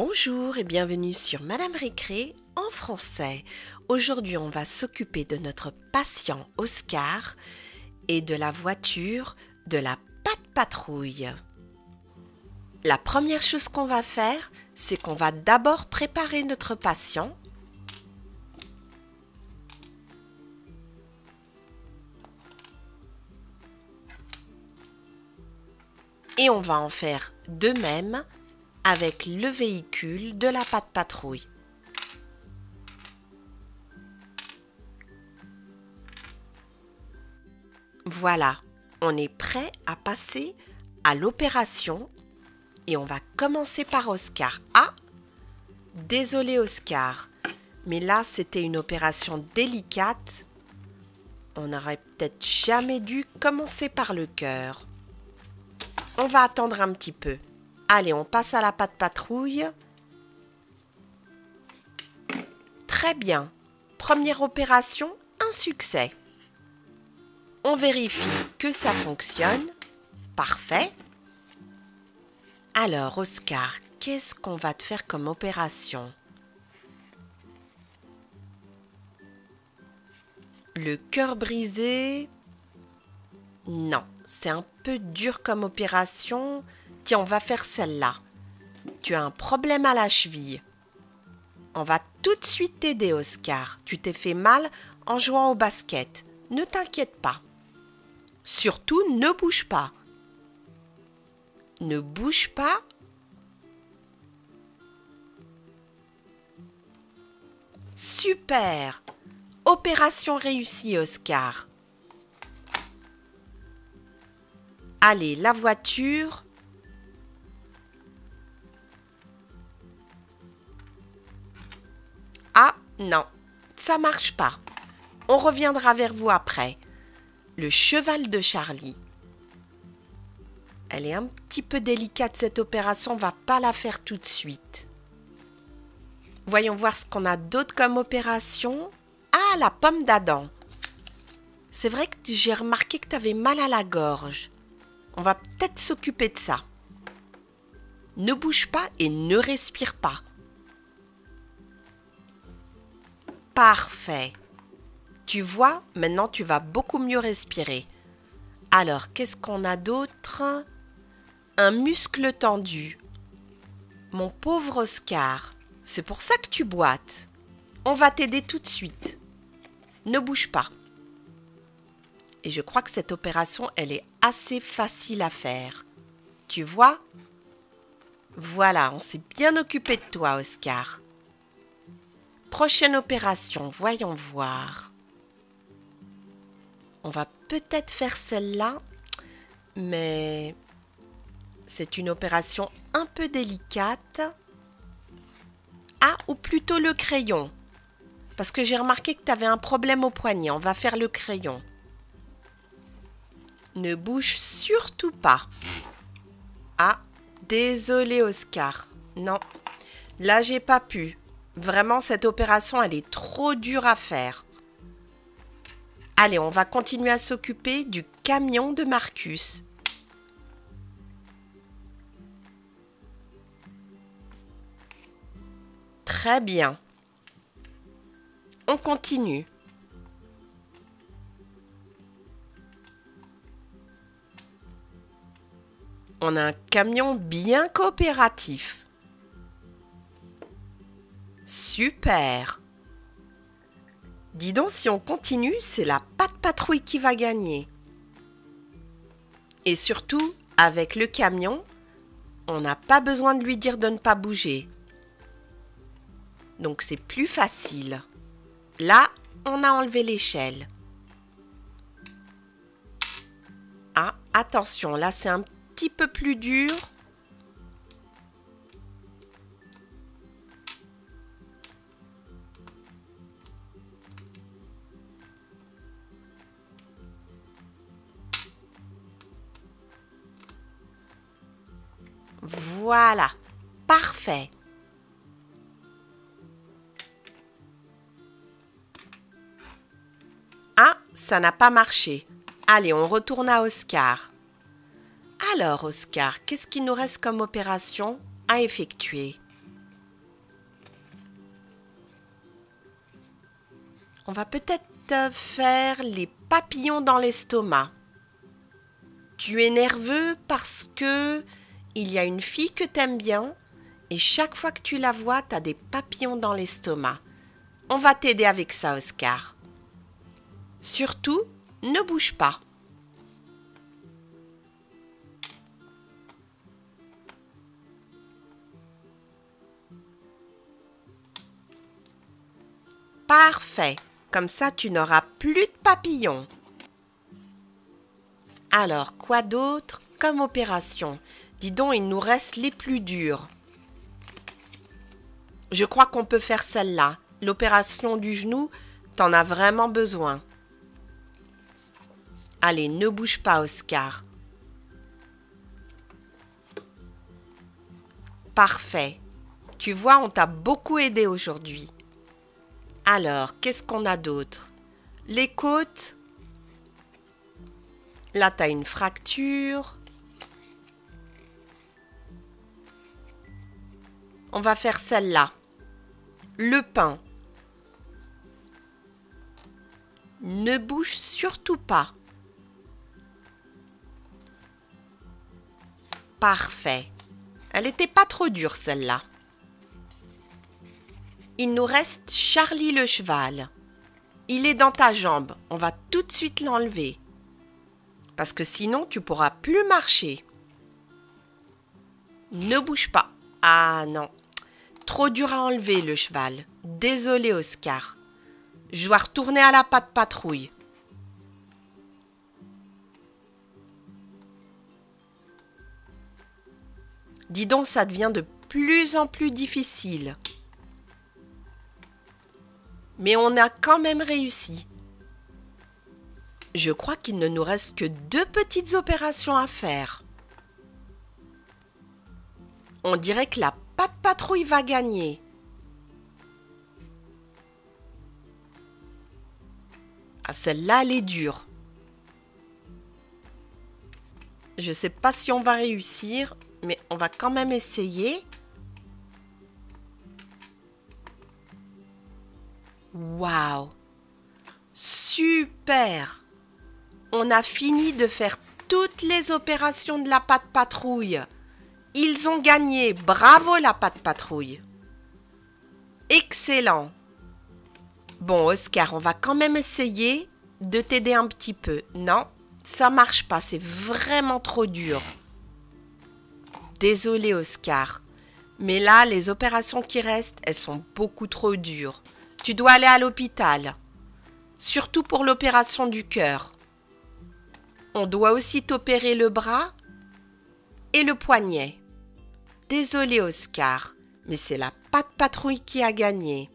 Bonjour et bienvenue sur Madame Récré en français. Aujourd'hui, on va s'occuper de notre patient Oscar et de la voiture de la Pat'Patrouille. La première chose qu'on va faire, c'est qu'on va d'abord préparer notre patient. Et on va en faire de même avec le véhicule de la Pat'Patrouille. Voilà, on est prêt à passer à l'opération et on va commencer par Oscar. Ah, désolé Oscar, mais là c'était une opération délicate. On n'aurait peut-être jamais dû commencer par le cœur. On va attendre un petit peu. Allez, on passe à la Pat'Patrouille. Très bien. Première opération, un succès. On vérifie que ça fonctionne. Parfait. Alors, Oscar, qu'est-ce qu'on va te faire comme opération? Le cœur brisé? Non, c'est un peu dur comme opération. Tiens, on va faire celle-là. Tu as un problème à la cheville. On va tout de suite t'aider, Oscar. Tu t'es fait mal en jouant au basket. Ne t'inquiète pas. Surtout, ne bouge pas. Ne bouge pas. Super! Opération réussie, Oscar. Allez, la voiture. Ah, non, ça marche pas. On reviendra vers vous après. Le cheval de Charlie. Elle est un petit peu délicate cette opération, on va pas la faire tout de suite. Voyons voir ce qu'on a d'autre comme opération. Ah, la pomme d'Adam. C'est vrai que j'ai remarqué que tu avais mal à la gorge. On va peut-être s'occuper de ça. Ne bouge pas et ne respire pas. Parfait. Tu vois, maintenant tu vas beaucoup mieux respirer. Alors, qu'est-ce qu'on a d'autre? Un muscle tendu. Mon pauvre Oscar, c'est pour ça que tu boites. On va t'aider tout de suite. Ne bouge pas. Et je crois que cette opération, elle est assez facile à faire. Tu vois? Voilà, on s'est bien occupé de toi, Oscar. Prochaine opération, voyons voir. On va peut-être faire celle-là, mais c'est une opération un peu délicate. Ah, ou plutôt le crayon. Parce que j'ai remarqué que tu avais un problème au poignet. On va faire le crayon. Ne bouge surtout pas. Ah, désolé Oscar. Non, là j'ai pas pu. Vraiment, cette opération, elle est trop dure à faire. Allez, on va continuer à s'occuper du camion de Marcus. Très bien. On continue. On a un camion bien coopératif. Super! Dis donc, si on continue, c'est la Pat'Patrouille qui va gagner. Et surtout, avec le camion, on n'a pas besoin de lui dire de ne pas bouger. Donc c'est plus facile. Là, on a enlevé l'échelle. Ah, attention, là c'est un petit peu plus dur. Voilà, parfait. Ah, ça n'a pas marché. Allez, on retourne à Oscar. Alors, Oscar, qu'est-ce qu'il nous reste comme opération à effectuer? On va peut-être faire les papillons dans l'estomac. Tu es nerveux parce que il y a une fille que t'aimes bien et chaque fois que tu la vois, t'as des papillons dans l'estomac. On va t'aider avec ça, Oscar. Surtout, ne bouge pas. Parfait. Comme ça, tu n'auras plus de papillons. Alors, quoi d'autre comme opération? Dis donc, il nous reste les plus dures. Je crois qu'on peut faire celle-là. L'opération du genou, t'en as vraiment besoin. Allez, ne bouge pas, Oscar. Parfait. Tu vois, on t'a beaucoup aidé aujourd'hui. Alors, qu'est-ce qu'on a d'autre? Les côtes. Là, tu as une fracture. On va faire celle-là. Le pain. Ne bouge surtout pas. Parfait. Elle n'était pas trop dure, celle-là. Il nous reste Charlie le cheval. Il est dans ta jambe. On va tout de suite l'enlever. Parce que sinon, tu pourras plus marcher. Ne bouge pas. Ah non. Trop dur à enlever le cheval. Désolé, Oscar. Je dois retourner à la patte patrouille. Dis donc, ça devient de plus en plus difficile. Mais on a quand même réussi. Je crois qu'il ne nous reste que 2 petites opérations à faire. On dirait que la patte patrouille va gagner. Ah, celle-là, elle est dure. Je ne sais pas si on va réussir, mais on va quand même essayer. Waouh! Super! On a fini de faire toutes les opérations de la patte patrouille. Ils ont gagné. Bravo la patte patrouille. Excellent. Bon, Oscar, on va quand même essayer de t'aider un petit peu. Non, ça marche pas. C'est vraiment trop dur. Désolé, Oscar. Mais là, les opérations qui restent, elles sont beaucoup trop dures. Tu dois aller à l'hôpital. Surtout pour l'opération du cœur. On doit aussi t'opérer le bras et le poignet. Désolé, Oscar, mais c'est la patte patrouille qui a gagné.